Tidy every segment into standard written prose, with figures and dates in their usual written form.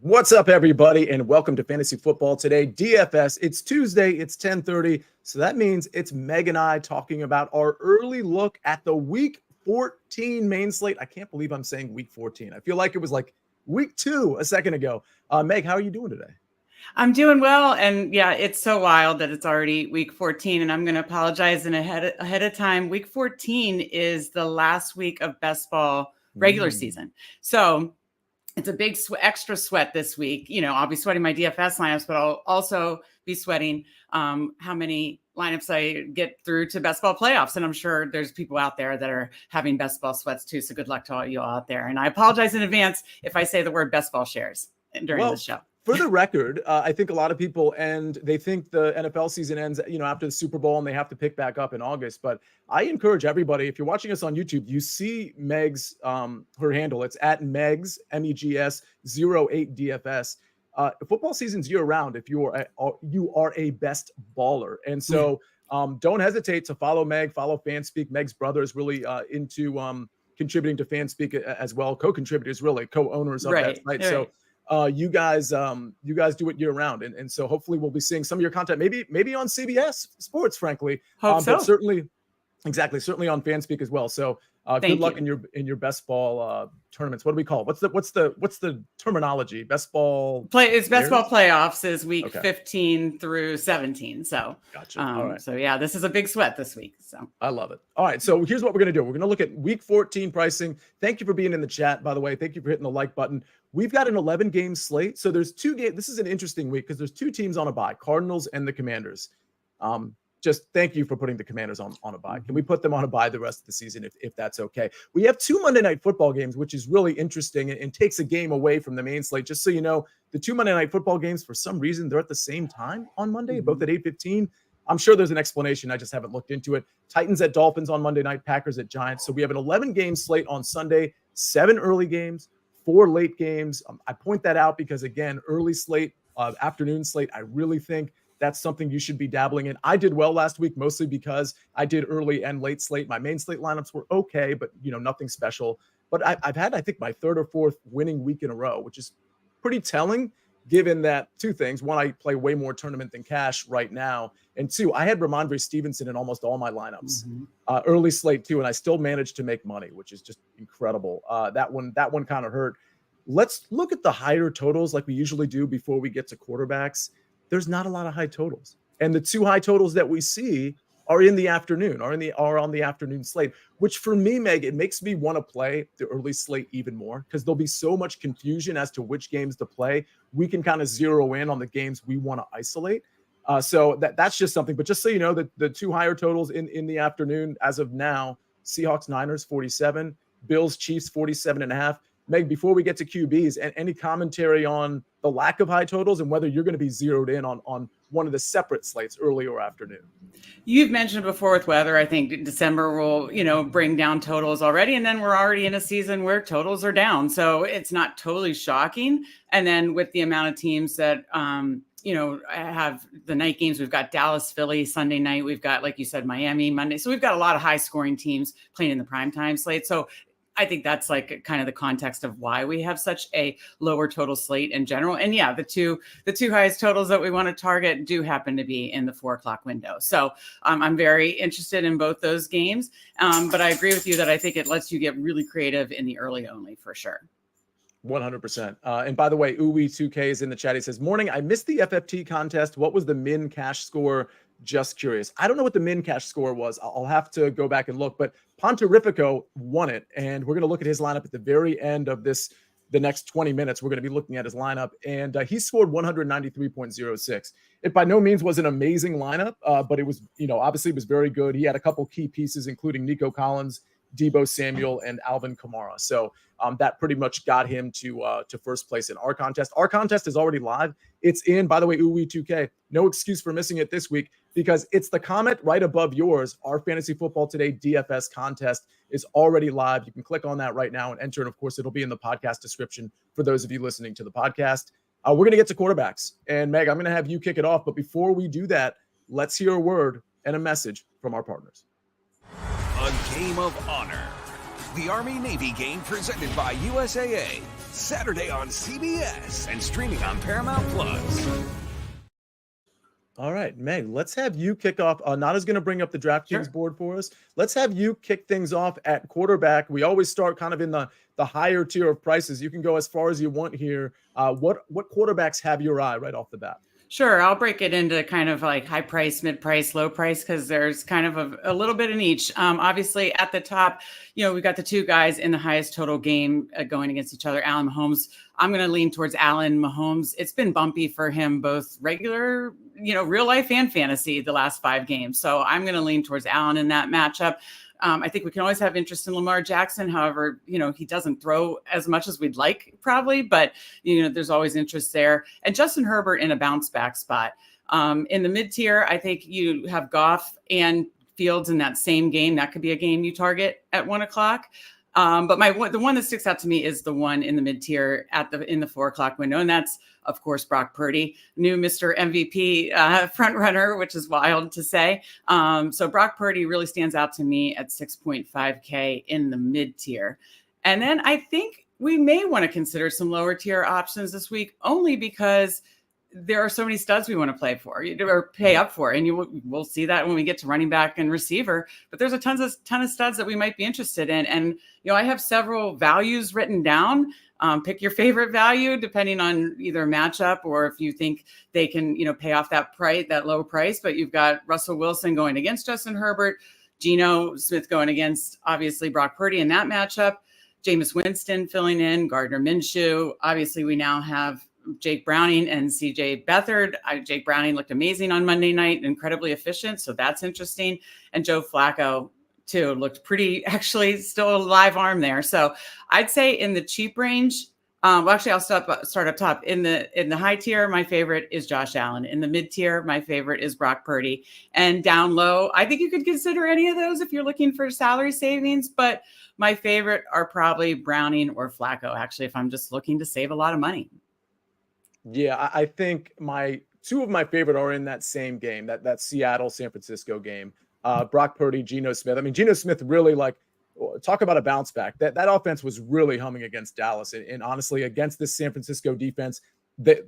What's up, everybody, and welcome to Fantasy Football Today, DFS. It's Tuesday, it's 10:30, so that means it's Meg and I talking about our early look at the Week 14 main slate. I can't believe I'm saying Week 14. I feel like it was like Week 2 a second ago. Meg, how are you doing today? I'm doing well, and yeah, it's so wild that it's already Week 14, and I'm going to apologize ahead of time. Week 14 is the last week of best ball regular season, so it's a big extra sweat this week. You know, I'll be sweating my DFS lineups, but I'll also be sweating how many lineups I get through to best ball playoffs. And I'm sure there's people out there that are having best ball sweats too. So good luck to all you all out there. And I apologize in advance if I say the word best ball shares during the show. For the record, I think a lot of people they think the NFL season ends, after the Super Bowl and they have to pick back up in August. But I encourage everybody, if you're watching us on YouTube, you see Meg's, her handle. It's at Megs, MEGS 08 DFS. Football season's year round if you are a best baller. And so don't hesitate to follow Meg, follow FanSpeak. Meg's brother is really into contributing to FanSpeak as well. Co-contributors, really, co-owners of that site. Right. So you guys do it year round. And so hopefully we'll be seeing some of your content, maybe on CBS Sports, frankly. Hope so. But certainly on FanSpeak as well. So good luck in your best ball tournaments. What do we call it? What's the terminology? Best ball it's best ball playoffs is week 15 through 17. So gotcha. All right. So yeah, this is a big sweat this week. So I love it. All right. So here's what we're gonna do. We're gonna look at week 14 pricing. Thank you for being in the chat, by the way. Thank you for hitting the like button. We've got an 11 game slate. So there's 2 games. This is an interesting week because there's 2 teams on a bye, Cardinals and the Commanders. Just thank you for putting the Commanders on a bye. Can we put them on a bye the rest of the season if that's okay? We have 2 Monday Night Football games, which is really interesting and takes a game away from the main slate. Just so you know, the 2 Monday Night Football games, for some reason, they're at the same time on Monday, both at 8:15. I'm sure there's an explanation. I just haven't looked into it. Titans at Dolphins on Monday night, Packers at Giants. So we have an 11-game slate on Sunday, 7 early games, 4 late games. I point that out because, again, early slate, afternoon slate, I really think that's something you should be dabbling in. I did well last week, mostly because I did early and late slate. My main slate lineups were okay, but nothing special. But I've had, I think, my 3rd or 4th winning week in a row, which is pretty telling, given that 2 things. 1, I play way more tournament than cash right now. And 2, I had Mon-Fri Stevenson in almost all my lineups, early slate too, and I still managed to make money, which is just incredible. That one kind of hurt. Let's look at the higher totals like we usually do before we get to quarterbacks. There's not a lot of high totals. And the 2 high totals that we see are in the afternoon, are on the afternoon slate, which for me, Meg, it makes me want to play the early slate even more because there'll be so much confusion as to which games to play. We can kind of zero in on the games we want to isolate. So that's just something. But just so you know, that the 2 higher totals in the afternoon as of now, Seahawks, Niners, 47, Bills, Chiefs, 47.5. Meg, before we get to QBs, any commentary on the lack of high totals and whether you're going to be zeroed in on one of the separate slates, early or afternoon? You've mentioned before with weather, I think December will, bring down totals already. And then we're already in a season where totals are down. So it's not totally shocking. And then with the amount of teams that, have the night games, we've got Dallas, Philly, Sunday night. We've got, like you said, Miami, Monday. So we've got a lot of high scoring teams playing in the primetime slate. So I think that's like kind of the context of why we have such a lower total slate in general. And yeah, the two highest totals that we want to target do happen to be in the 4:00 window. So I'm very interested in both those games. But I agree with you that I think it lets you get really creative in the early only for sure. 100%. And by the way, Uwe2K is in the chat. He says, morning, I missed the FFT contest. What was the min cash score? Just curious. I don't know what the min cash score was. I'll have to go back and look, but Ponterifico won it. And we're going to look at his lineup at the very end of the next 20 minutes. We're going to be looking at his lineup, and he scored 193.06. It by no means was an amazing lineup, but it was, obviously it was very good. He had a couple key pieces, including Nico Collins, Deebo Samuel, and Alvin Kamara. So that pretty much got him to first place in our contest. Our contest is already live. It's in, by the way, Uwe2K. No excuse for missing it this week because it's the comment right above yours. Our Fantasy Football Today DFS contest is already live. You can click on that right now and enter. And of course, it'll be in the podcast description for those of you listening to the podcast. We're going to get to quarterbacks. And Meg, I'm going to have you kick it off. But before we do that, let's hear a word and a message from our partners. A game of honor. the Army-Navy game presented by USAA. Saturday on CBS and streaming on Paramount Plus. All right, Meg, let's have you kick off. Nada's going to bring up the DraftKings board for us. Let's have you kick things off at quarterback. We always start kind of in the higher tier of prices. You can go as far as you want here. What quarterbacks have your eye right off the bat? Sure. I'll break it into kind of like high price, mid price, low price, because there's kind of a little bit in each. Obviously, at the top, we got the two guys in the highest total game going against each other, Allen Mahomes. I'm going to lean towards Allen Mahomes. It's been bumpy for him, both regular, real life and fantasy the last 5 games. So I'm going to lean towards Allen in that matchup. I think we can always have interest in Lamar Jackson. However, he doesn't throw as much as we'd like probably, but there's always interest there. And Justin Herbert in a bounce back spot. In the mid tier, I think you have Goff and Fields in that same game. That could be a game you target at 1:00. But the one that sticks out to me is the one in the mid tier in the 4:00 window. And that's, of course, Brock Purdy, new Mr. MVP front runner, which is wild to say. So Brock Purdy really stands out to me at 6.5K in the mid tier. And then I think we may want to consider some lower tier options this week, only because there are so many studs we want to play for or pay up for. And we'll see that when we get to running back and receiver, but there's a ton of studs that we might be interested in. And, I have several values written down. Pick your favorite value depending on either matchup or if you think they can, pay off that low price, but you've got Russell Wilson going against Justin Herbert, Geno Smith going against obviously Brock Purdy in that matchup, Jameis Winston filling in, Gardner Minshew. Obviously we now have Jake Browning and CJ Beathard. Jake Browning looked amazing on Monday night, incredibly efficient. So that's interesting. And Joe Flacco too looked pretty, actually still a live arm there. So I'd say in the cheap range, I'll start up top. In the high tier, my favorite is Josh Allen. In the mid tier, my favorite is Brock Purdy. And down low, I think you could consider any of those if you're looking for salary savings, but my favorite are probably Browning or Flacco, actually, if I'm just looking to save a lot of money. Yeah, I think two of my favorite are in that same game, that Seattle San Francisco game. Brock Purdy, Geno Smith. I mean, Geno Smith really talk about a bounce back. That offense was really humming against Dallas, and honestly, against this San Francisco defense, the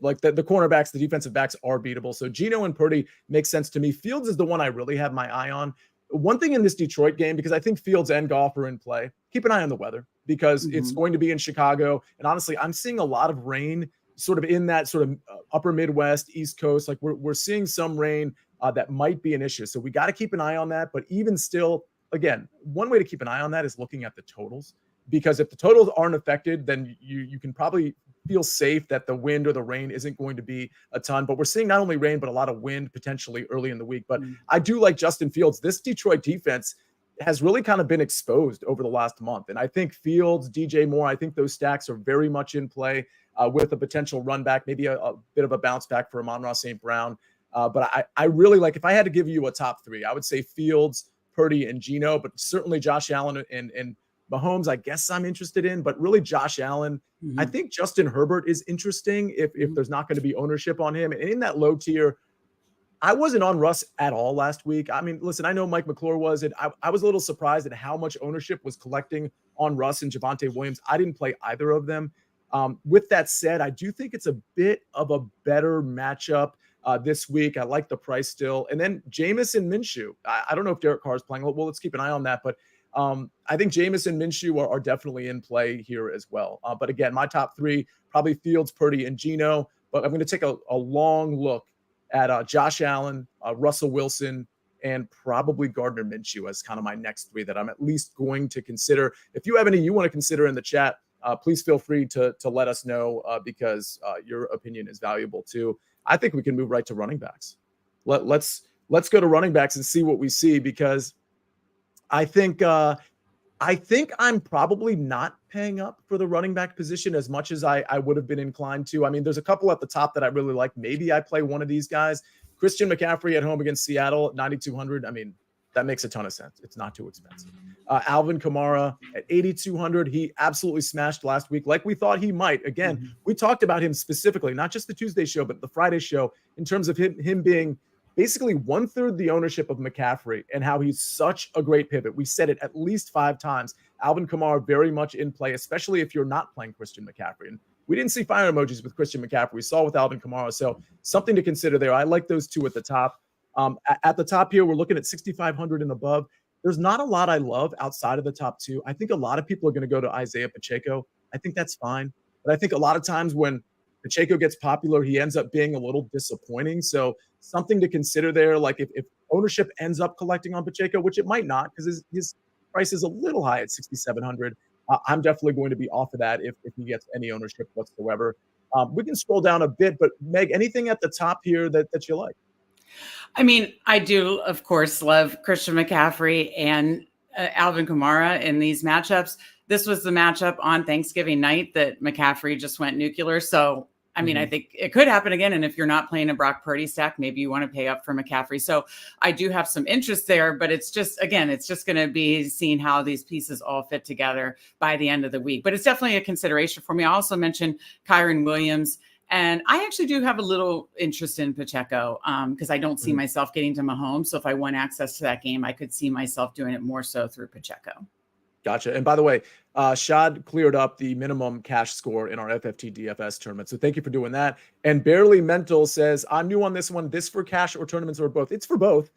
cornerbacks, the defensive backs are beatable. So Geno and Purdy makes sense to me. Fields is the one I really have my eye on. One thing in this Detroit game, because I think Fields and Goff are in play, keep an eye on the weather because it's going to be in Chicago, and honestly, I'm seeing a lot of rain sort of in that sort of upper Midwest, East Coast. Like we're seeing some rain that might be an issue. So we got to keep an eye on that. But even still, again, one way to keep an eye on that is looking at the totals, because if the totals aren't affected, then you can probably feel safe that the wind or the rain isn't going to be a ton. But we're seeing not only rain, but a lot of wind potentially early in the week. But I do like Justin Fields. This Detroit defense has really kind of been exposed over the last month. And I think Fields, DJ Moore, I think those stacks are very much in play with a potential run back, maybe a bit of a bounce back for Amon-Ra St. Brown. But I really like, if I had to give you a top 3, I would say Fields, Purdy, and Geno, but certainly Josh Allen and Mahomes, I guess I'm interested in, but really Josh Allen. I think Justin Herbert is interesting if there's not going to be ownership on him. And in that low tier, I wasn't on Russ at all last week. I mean, listen, I know Mike McClure was, and I was a little surprised at how much ownership was collecting on Russ and Javonte Williams. I didn't play either of them. With that said, I do think it's a bit of a better matchup this week. I like the price still. And then Jameis and Minshew. I don't know if Derek Carr is playing. Well, let's keep an eye on that. But I think Jameis and Minshew are definitely in play here as well. But again, my top 3, probably Fields, Purdy, and Geno. But I'm going to take a long look at Josh Allen, Russell Wilson, and probably Gardner Minshew as kind of my next 3 that I'm at least going to consider. If you have any you want to consider in the chat, please feel free to let us know because your opinion is valuable too. I think we can move right to running backs. Let's go to running backs and see what we see, because I think I'm probably not paying up for the running back position as much as I would have been inclined to. I mean, there's a couple at the top that I really like. Maybe I play one of these guys. Christian McCaffrey at home against Seattle at 9,200. I mean, that makes a ton of sense. It's not too expensive. Alvin Kamara at 8,200. He absolutely smashed last week like we thought he might. Again, we talked about him specifically, not just the Tuesday show, but the Friday show, in terms of him being basically 1/3 the ownership of McCaffrey and how he's such a great pivot. We said it at least 5 times. Alvin Kamara very much in play, especially if you're not playing Christian McCaffrey. And we didn't see fire emojis with Christian McCaffrey. We saw with Alvin Kamara. So something to consider there. I like those two at the top. At the top here, we're looking at 6,500 and above. There's not a lot I love outside of the top two. I think a lot of people are going to go to Isaiah Pacheco. I think that's fine. But I think a lot of times when Pacheco gets popular, he ends up being a little disappointing. So something to consider there. Like if ownership ends up collecting on Pacheco, which it might not because his price is a little high at 6,700. I'm definitely going to be off of that if he gets any ownership whatsoever. We can scroll down a bit, but Meg, anything at the top here that you like? I mean, I do, of course, love Christian McCaffrey and Alvin Kamara in these matchups. This was the matchup on Thanksgiving night that McCaffrey just went nuclear. So, I mean, I think it could happen again. And if you're not playing a Brock Purdy stack, maybe you want to pay up for McCaffrey. So I do have some interest there, but it's just going to be seeing how these pieces all fit together by the end of the week. But it's definitely a consideration for me. I also mentioned Kyren Williams. And I actually do have a little interest in Pacheco because I don't see myself getting to Mahomes. So if I want access to that game, I could see myself doing it more so through Pacheco. Gotcha. And by the way, Shad cleared up the minimum cash score in our FFT DFS tournament. So thank you for doing that. And Barely Mental says, I'm new on this one. This for cash or tournaments or both? It's for both.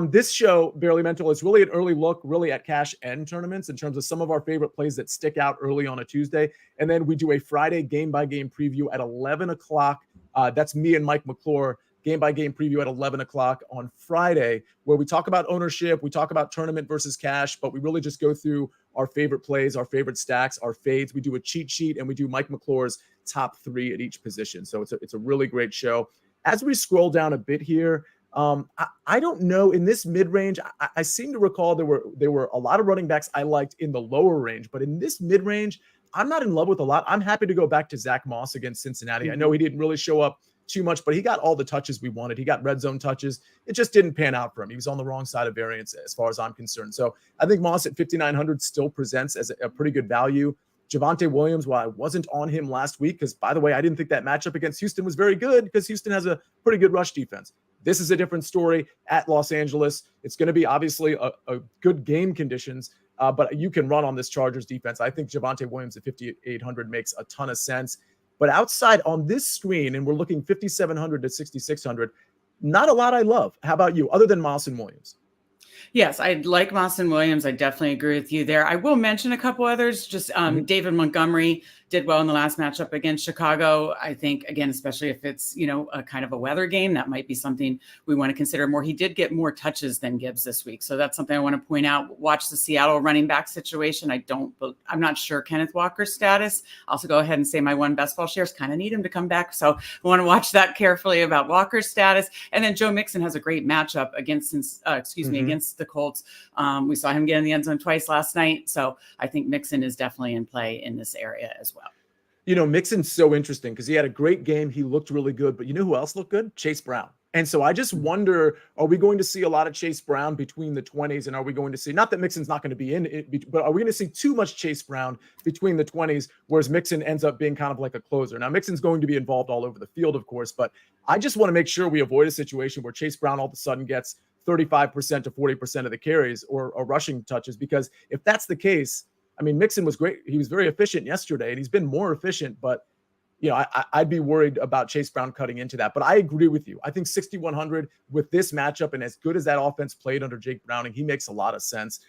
This show, Barely Mental, is really an early look really at cash and tournaments in terms of some of our favorite plays that stick out early on a Tuesday. And then we do a Friday game-by-game preview at 11 o'clock. That's me and Mike McClure, game-by-game preview at 11 o'clock on Friday, where we talk about ownership, we talk about tournament versus cash, but we really just go through our favorite plays, our favorite stacks, our fades. We do a cheat sheet, and we do Mike McClure's top 3 at each position. So it's a really great show. As we scroll down a bit here, I don't know. In this mid-range, I seem to recall there were a lot of running backs I liked in the lower range, but in this mid-range, I'm not in love with a lot. I'm happy to go back to Zach Moss against Cincinnati. I know he didn't really show up too much, but he got all the touches we wanted. He got red zone touches. It just didn't pan out for him. He was on the wrong side of variance as far as I'm concerned. So I think Moss at 5,900 still presents as a pretty good value. Javonte Williams, while I wasn't on him last week, because by the way, I didn't think that matchup against Houston was very good because Houston has a pretty good rush defense. This is a different story at Los Angeles. It's going to be obviously a good game conditions, but you can run on this Chargers defense. I think Javonte Williams at 5,800 makes a ton of sense. But outside on this screen, and we're looking 5,700 to 6,600, not a lot I love. How about you, other than Moss and Williams? Yes, I like Moss and Williams. I definitely agree with you there. I will mention a couple others. Just David Montgomery did well in the last matchup against Chicago. I think, again, especially if it's, a kind of a weather game, that might be something we want to consider more. He did get more touches than Gibbs this week. So that's something I want to point out. Watch the Seattle running back situation. I'm not sure Kenneth Walker's status. I'll also go ahead and say my one best ball shares kind of need him to come back. So I want to watch that carefully about Walker's status. And then Joe Mixon has a great matchup against the Colts. We saw him get in the end zone twice last night. So I think Mixon is definitely in play in this area as well. Mixon's so interesting because he had a great game. He looked really good, but you know who else looked good? Chase Brown. And so I just wonder, are we going to see a lot of Chase Brown between the 20s? And are we going to see, not that Mixon's not going to be in it, but are we going to see too much Chase Brown between the 20s, whereas Mixon ends up being kind of like a closer? Now, Mixon's going to be involved all over the field, of course, but I just want to make sure we avoid a situation where Chase Brown all of a sudden gets 35% to 40% of the carries or rushing touches, because if that's the case, I mean, Mixon was great. He was very efficient yesterday, and he's been more efficient, but I'd be worried about Chase Brown cutting into that. But I agree with you. I think 6,100 with this matchup and as good as that offense played under Jake Browning, he makes a lot of sense.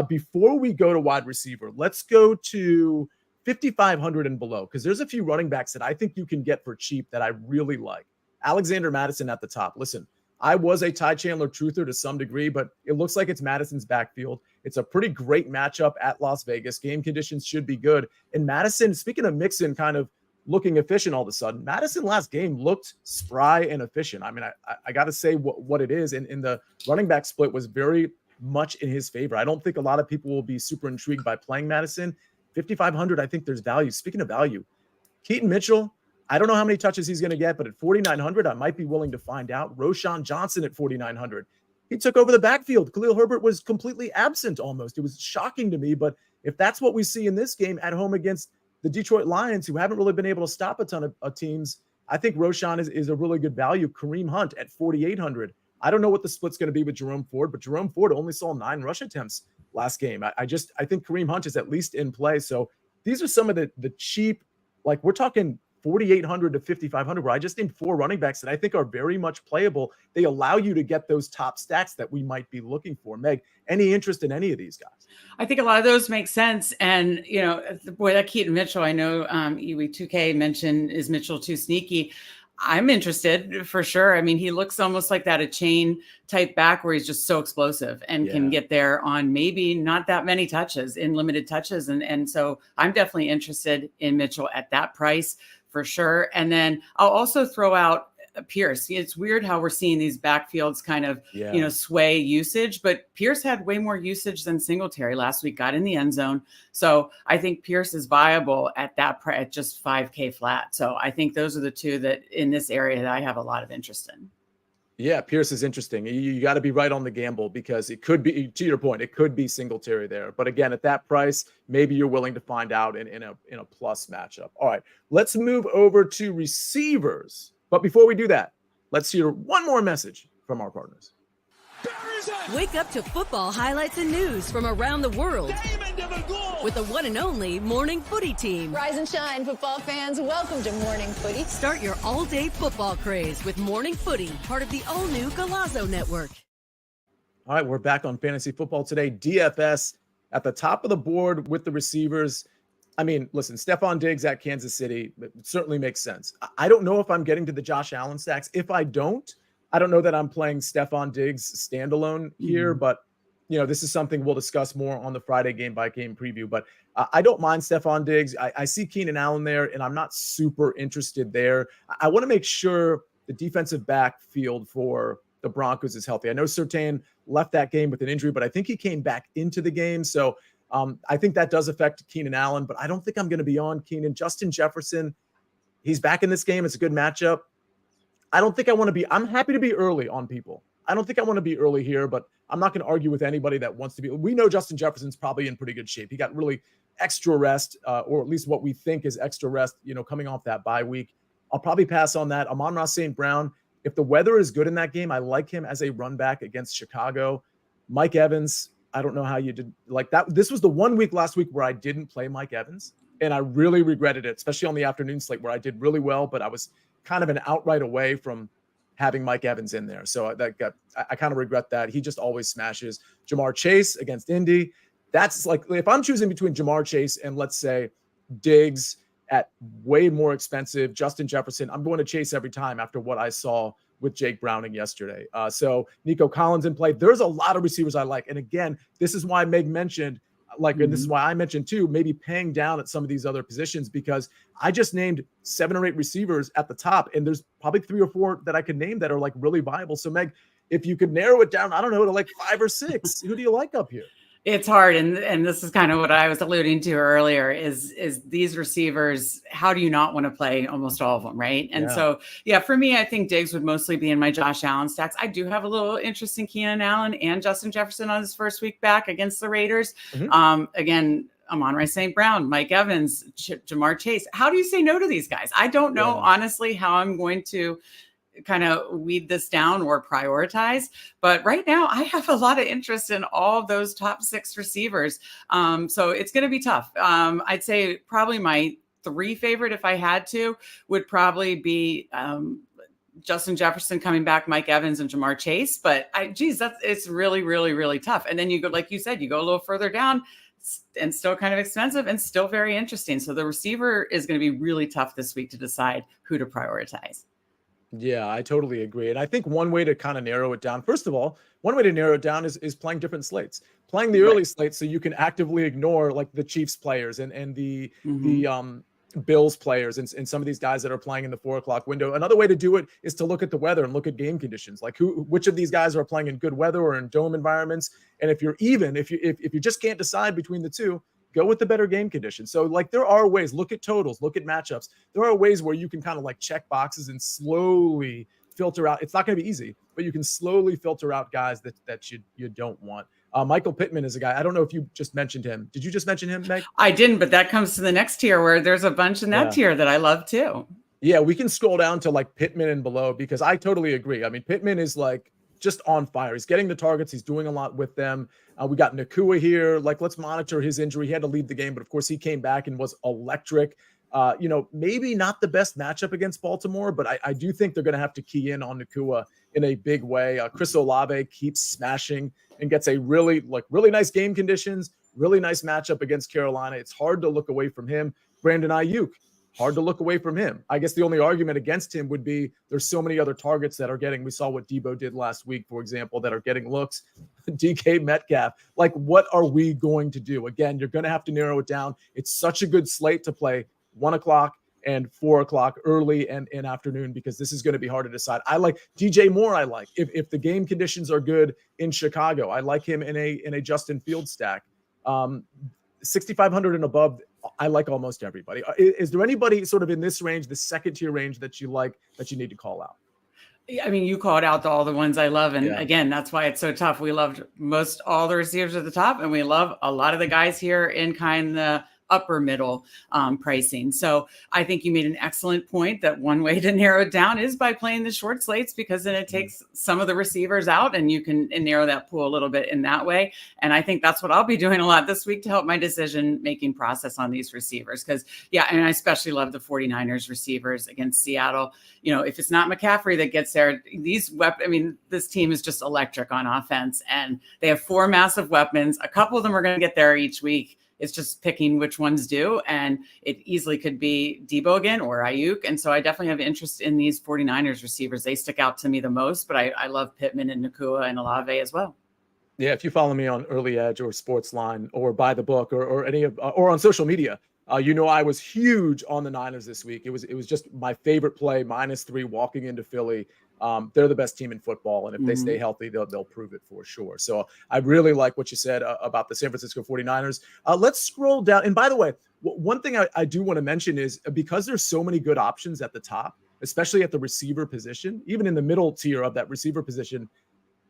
Before we go to wide receiver, let's go to 5,500 and below, because there's a few running backs that I think you can get for cheap that I really like. Alexander Mattison at the top. Listen, I was a Ty Chandler truther to some degree, but it looks like it's Madison's backfield. It's a pretty great matchup at Las Vegas. Game conditions should be good. And Madison, speaking of Mixon kind of looking efficient all of a sudden, Madison last game looked spry and efficient. I mean, I got to say what it is. And the running back split was very much in his favor. I don't think a lot of people will be super intrigued by playing Madison. 5,500, I think there's value. Speaking of value, Keaton Mitchell, I don't know how many touches he's going to get, but at 4,900, I might be willing to find out. Roshan Johnson at 4,900. He took over the backfield. Khalil Herbert was completely absent almost. It was shocking to me, but if that's what we see in this game at home against the Detroit Lions, who haven't really been able to stop a ton of teams, I think Roshan is a really good value. Kareem Hunt at 4,800. I don't know what the split's going to be with Jerome Ford, but Jerome Ford only saw 9 rush attempts last game. I think Kareem Hunt is at least in play. So these are some of the cheap, like we're talking 4,800 to 5,500, where I just named 4 running backs that I think are very much playable. They allow you to get those top stacks that we might be looking for. Meg, any interest in any of these guys? I think a lot of those make sense. And, boy, that Keaton Mitchell, I know EW2K mentioned, is Mitchell too sneaky? I'm interested for sure. I mean, he looks almost like that, a chain type back where he's just so explosive and can get there on maybe not that many touches, in limited touches. And so I'm definitely interested in Mitchell at that price for sure. And then I'll also throw out Pierce. It's weird how we're seeing these backfields kind of, sway usage, but Pierce had way more usage than Singletary last week, got in the end zone. So I think Pierce is viable at that price, at just $5K flat. So I think those are the two that in this area that I have a lot of interest in. Yeah, Pierce is interesting. You got to be right on the gamble because it could be, to your point, it could be Singletary there. But again, at that price, maybe you're willing to find out in a plus matchup. All right, let's move over to receivers. But before we do that, let's hear one more message from our partners. Wake up to football highlights and news from around the world with the one and only Morning Footy team. Rise and shine, football fans. Welcome to Morning Footy. Start your all-day football craze with Morning Footy, part of the all-new Golazo Network. All right, we're back on Fantasy Football today. DFS at the top of the board with the receivers. I mean, listen, Stephon Diggs at Kansas City, it certainly makes sense. I don't know if I'm getting to the Josh Allen stacks. If I don't know that I'm playing Stephon Diggs standalone here, but this is something we'll discuss more on the Friday game by game preview. But I don't mind Stephon Diggs. I see Keenan Allen there, and I'm not super interested there. I want to make sure the defensive backfield for the Broncos is healthy. I know Surtain left that game with an injury, but I think he came back into the game. So I think that does affect Keenan Allen, but I don't think I'm going to be on Keenan. Justin Jefferson, he's back in this game. It's a good matchup. I don't think I want to be – I'm happy to be early on people. I don't think I want to be early here, but I'm not going to argue with anybody that wants to be. We know Justin Jefferson's probably in pretty good shape. He got really extra rest, or at least what we think is extra rest, coming off that bye week. I'll probably pass on that. Amon-Ra St. Brown, if the weather is good in that game, I like him as a run back against Chicago. Mike Evans – I don't know how you did like that. This was the one week last week where I didn't play Mike Evans, and I really regretted it, especially on the afternoon slate where I did really well, but I was kind of an outright away from having Mike Evans in there. So I kind of regret that. He just always smashes. Jamar Chase against Indy. That's like, if I'm choosing between Jamar Chase and let's say Diggs at way more expensive Justin Jefferson, I'm going to Chase every time after what I saw with Jake Browning yesterday. So Nico Collins in play. There's a lot of receivers I like. And again, this is why Meg mentioned, and this is why I mentioned too, maybe paying down at some of these other positions, because I just named 7 or 8 receivers at the top, and there's probably 3 or 4 that I could name that are like really viable. So Meg, if you could narrow it down, I don't know, to like 5 or 6, who do you like up here? It's hard. And this is kind of what I was alluding to earlier is these receivers, how do you not want to play almost all of them, right? And so, for me, I think Diggs would mostly be in my Josh Allen stacks. I do have a little interest in Keenan Allen and Justin Jefferson on his first week back against the Raiders. Again, Amon-Ra St. Brown, Mike Evans, Jamar Chase. How do you say no to these guys? I don't know, honestly, how I'm going to kind of weed this down or prioritize. But right now I have a lot of interest in all of those top 6 receivers. So it's going to be tough. I'd say probably my 3 favorite, if I had to, would probably be Justin Jefferson coming back, Mike Evans, and Jamar Chase. But it's really, really, really tough. And then you go, like you said, you go a little further down and still kind of expensive and still very interesting. So the receiver is going to be really tough this week to decide who to prioritize. Yeah, I totally agree. And I think one way to kind of narrow it down, first of all, one way to narrow it down is playing different slates, playing the early slate so you can actively ignore like the Chiefs players and the Bills players and some of these guys that are playing in the 4:00 window. Another way to do it is to look at the weather and look at game conditions, like which of these guys are playing in good weather or in dome environments. And if you just can't decide between the two, go with the better game conditions. So like there are ways, look at totals, look at matchups. There are ways where you can kind of like check boxes and slowly filter out. It's not going to be easy, but you can slowly filter out guys that you don't want. Michael Pittman is a guy. I don't know if you just mentioned him. Did you just mention him, Meg? I didn't, but that comes to the next tier where there's a bunch in that tier that I love too. Yeah, we can scroll down to like Pittman and below because I totally agree. I mean, Pittman is like just on fire. He's getting the targets. He's doing a lot with them. We got Nakua here. Like, let's monitor his injury. He had to leave the game, but of course he came back and was electric. Maybe not the best matchup against Baltimore, but I do think they're going to have to key in on Nakua in a big way. Chris Olave keeps smashing and gets a really nice game conditions, really nice matchup against Carolina. It's hard to look away from him. Brandon Ayuk, hard to look away from him. I guess the only argument against him would be there's so many other targets that are getting. We saw what Debo did last week, for example, that are getting looks. DK Metcalf. Like, what are we going to do? Again, you're going to have to narrow it down. It's such a good slate to play 1 o'clock and 4 o'clock early and in afternoon, because this is going to be hard to decide. I like DJ Moore. I like if the game conditions are good in Chicago, I like him in a Justin Fields stack. 6,500 and above, I like almost everybody. Is there anybody sort of in this range, the second tier range, that you like, that you need to call out? I mean, you called out all the ones I love. And again, that's why it's so tough. We loved most all the receivers at the top, and we love a lot of the guys here in kind of the upper middle pricing. So I think you made an excellent point that one way to narrow it down is by playing the short slates, because then it takes some of the receivers out and you can narrow that pool a little bit in that way. And I think that's what I'll be doing a lot this week to help my decision-making process on these receivers. Because and I especially love the 49ers receivers against Seattle. If it's not McCaffrey that gets there, this team is just electric on offense, and they have 4 massive weapons. A couple of them are going to get there each week. It's just picking which ones do. And it easily could be Debo again or Ayuk. And so I definitely have interest in these 49ers receivers. They stick out to me the most, but I love Pittman and Nakua and Olave as well. Yeah. If you follow me on Early Edge or Sportsline or Buy the Book or any of, or on social media, I was huge on the Niners this week. It was just my favorite play, -3 walking into Philly. They're the best team in football, and if they stay healthy, they'll prove it for sure. So I really like what you said about the San Francisco 49ers. Let's scroll down. And by the way, one thing I do want to mention is, because there's so many good options at the top, especially at the receiver position, even in the middle tier of that receiver position,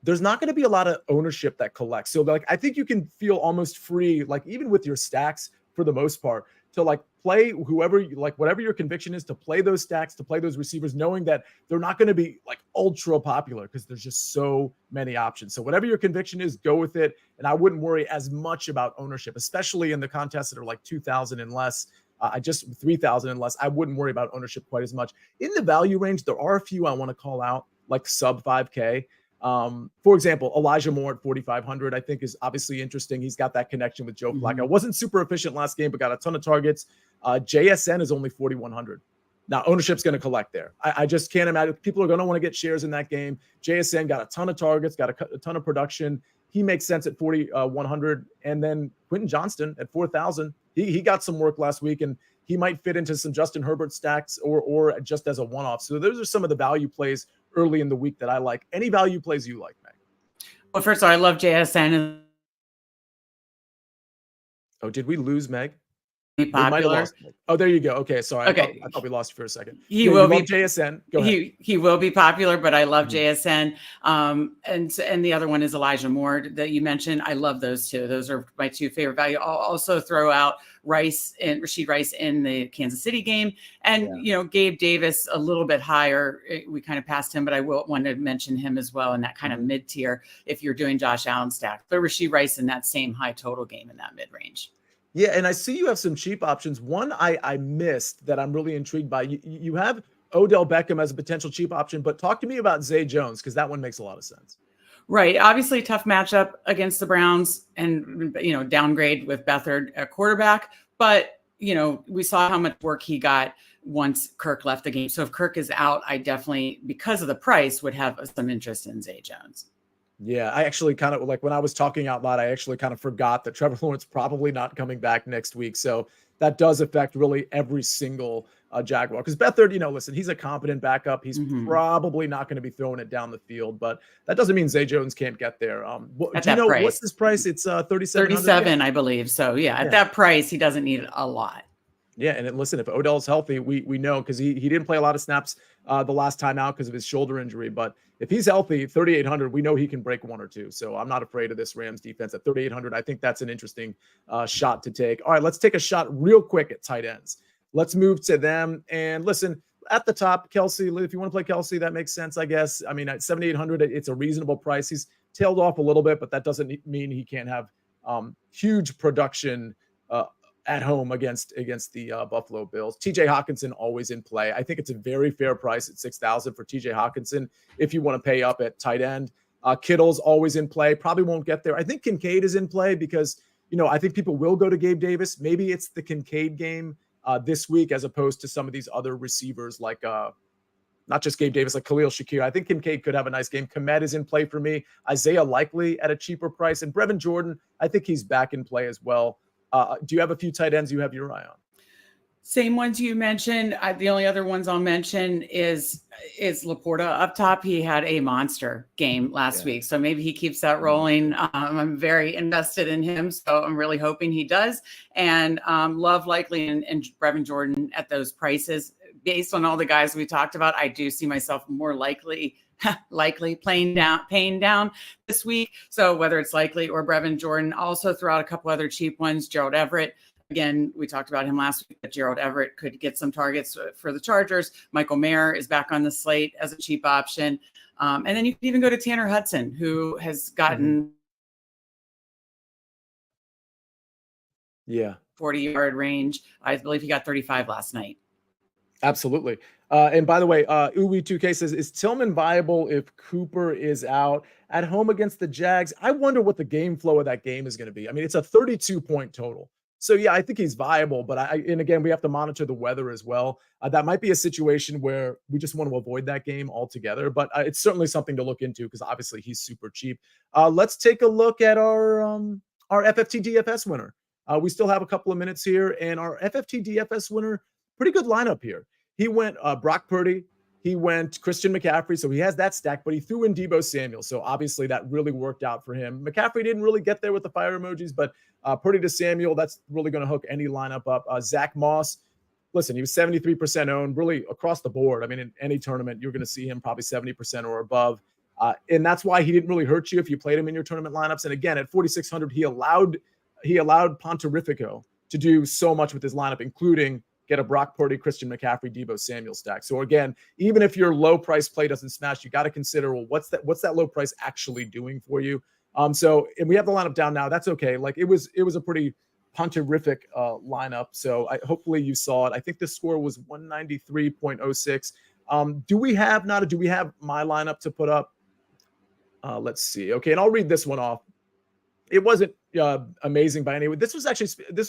there's not going to be a lot of ownership that collects. So I think you can feel almost free, even with your stacks for the most part, to play whoever you like, whatever your conviction is, to play those stacks, to play those receivers, knowing that they're not going to be ultra popular because there's just so many options. So whatever your conviction is, go with it. And I wouldn't worry as much about ownership, especially in the contests that are 2,000 and less. Just 3,000 and less. I wouldn't worry about ownership quite as much. In the value range, there are a few I want to call out, sub 5K. For example, Elijah Moore at 4,500, I think is obviously interesting. He's got that connection with Joe Flacco. Wasn't super efficient last game, but got a ton of targets. JSN is only 4,100. Now, ownership's going to collect there. I just can't imagine. People are going to want to get shares in that game. JSN got a ton of targets, got a ton of production. He makes sense at 4,100. And then Quentin Johnston at 4,000. He got some work last week, and he might fit into some Justin Herbert stacks or just as a one-off. So those are some of the value plays early in the week that I like. Any value plays you like, Meg? Well, first of all, I love JSN. Oh, did we lose Meg? Popular. Oh, there you go. Okay, sorry. Okay. I thought we lost you for a second. He will be JSN. Go ahead. He will be popular, but I love JSN. And the other one is Elijah Moore that you mentioned. I love those two. Those are my 2 favorite value. I'll also throw out Rashid Rice in the Kansas City game, and Gabe Davis a little bit higher. We kind of passed him, but I will want to mention him as well in that kind of mid tier if you're doing Josh Allen stack. But Rashid Rice in that same high total game in that mid range. Yeah, and I see you have some cheap options. One I missed that I'm really intrigued by. You have Odell Beckham as a potential cheap option, but talk to me about Zay Jones, because that one makes a lot of sense. Right. Obviously, tough matchup against the Browns, and downgrade with Beathard at quarterback. But we saw how much work he got once Kirk left the game. So if Kirk is out, I definitely, because of the price, would have some interest in Zay Jones. Yeah, I actually kind of when I was talking out loud, I actually kind of forgot that Trevor Lawrence probably not coming back next week. So that does affect really every single Jaguar. Because Beathard, listen, he's a competent backup. He's probably not going to be throwing it down the field, but that doesn't mean Zay Jones can't get there. Do you know what's his price? It's 37, I believe. So at that price, he doesn't need a lot. Yeah, and listen, if Odell's healthy, we know, because he didn't play a lot of snaps the last time out because of his shoulder injury. But if he's healthy, 3,800, we know he can break 1 or 2. So I'm not afraid of this Rams defense at 3,800. I think that's an interesting shot to take. All right, let's take a shot real quick at tight ends. Let's move to them. And listen, at the top, Kelsey, if you want to play Kelsey, that makes sense, I guess. I mean, at 7,800, it's a reasonable price. He's tailed off a little bit, but that doesn't mean he can't have huge production at home against the Buffalo Bills. TJ Hawkinson always in play. I think it's a very fair price at 6,000 for TJ Hawkinson if you want to pay up at tight end. Kittle's always in play. Probably won't get there. I think Kincaid is in play because, I think people will go to Gabe Davis. Maybe it's the Kincaid game this week as opposed to some of these other receivers like not just Gabe Davis, like Khalil Shakir. I think Kincaid could have a nice game. Komet is in play for me. Isaiah Likely at a cheaper price. And Brevin Jordan, I think he's back in play as well. Do you have a few tight ends you have your eye on? Same ones you mentioned. The only other ones I'll mention is Laporta up top. He had a monster game last week, so maybe he keeps that rolling. I'm very invested in him, so I'm really hoping he does. And love Likely and Brevin Jordan at those prices. Based on all the guys we talked about, I do see myself more likely paying down this week. So whether it's Likely or Brevin Jordan, also throw out a couple other cheap ones. Gerald Everett. Again, we talked about him last week, but Gerald Everett could get some targets for the Chargers. Michael Mayer is back on the slate as a cheap option. And then you can even go to Tanner Hudson, who has gotten 40-yard range. I believe he got 35 last night. Absolutely. And by the way, Uwe2K says, is Tillman viable if Cooper is out at home against the Jags? I wonder what the game flow of that game is going to be. I mean, it's a 32-point total. So, yeah, I think he's viable. But and again, we have to monitor the weather as well. That might be a situation where we just want to avoid that game altogether. But it's certainly something to look into because obviously he's super cheap. Let's take a look at our FFT DFS winner. We still have a couple of minutes here. And our FFT DFS winner, pretty good lineup here. He went Brock Purdy. He went Christian McCaffrey. So he has that stack, but he threw in Deebo Samuel. So obviously that really worked out for him. McCaffrey didn't really get there with the fire emojis, but Purdy to Samuel, that's really going to hook any lineup up. Zach Moss, listen, he was 73% owned really across the board. I mean, in any tournament, you're going to see him probably 70% or above. And that's why he didn't really hurt you if you played him in your tournament lineups. And again, at 4,600, he allowed Pontorifico to do so much with his lineup, including get a Brock Purdy, Christian McCaffrey, Deebo Samuel stack. So again, even if your low price play doesn't smash, you got to consider, well, what's that low price actually doing for you? And we have the lineup down now. That's okay. Like it was a pretty Pontorific lineup. So hopefully you saw it. I think the score was 193.06. Do we have my lineup to put up? Let's see. Okay. And I'll read this one off. It wasn't amazing by any way. This was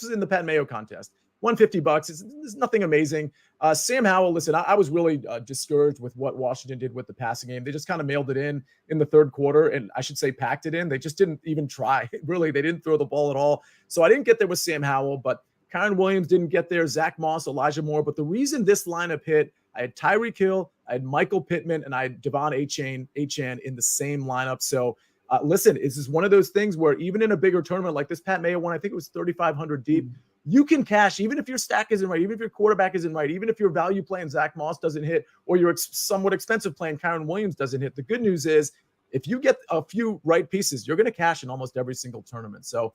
in the Pat Mayo contest. $150. It's nothing amazing. Sam Howell, listen, I was really discouraged with what Washington did with the passing game. They just kind of mailed it in the third quarter, and I should say packed it in. They just didn't even try. Really, they didn't throw the ball at all. So I didn't get there with Sam Howell, but Kyron Williams didn't get there. Zach Moss, Elijah Moore. But the reason this lineup hit, I had Tyreek Hill, I had Michael Pittman, and I had Devon Achane in the same lineup. So listen, this is one of those things where even in a bigger tournament like this Pat Mayo one, I think it was 3,500 deep, you can cash even if your stack isn't right, even if your quarterback isn't right, even if your value playing Zach Moss doesn't hit or your somewhat expensive playing Kyron Williams doesn't hit. The good news is if you get a few right pieces, you're going to cash in almost every single tournament. So,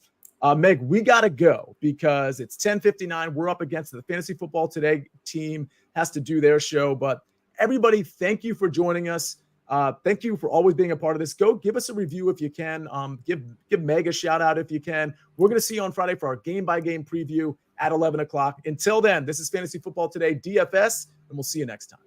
Meg, we got to go because it's 10:59. We're up against the Fantasy Football Today team has to do their show. But everybody, thank you for joining us. Thank you for always being a part of this. Go give us a review if you can. Give Meg a shout out if you can. We're going to see you on Friday for our game-by-game preview at 11 o'clock. Until then, this is Fantasy Football Today, DFS, and we'll see you next time.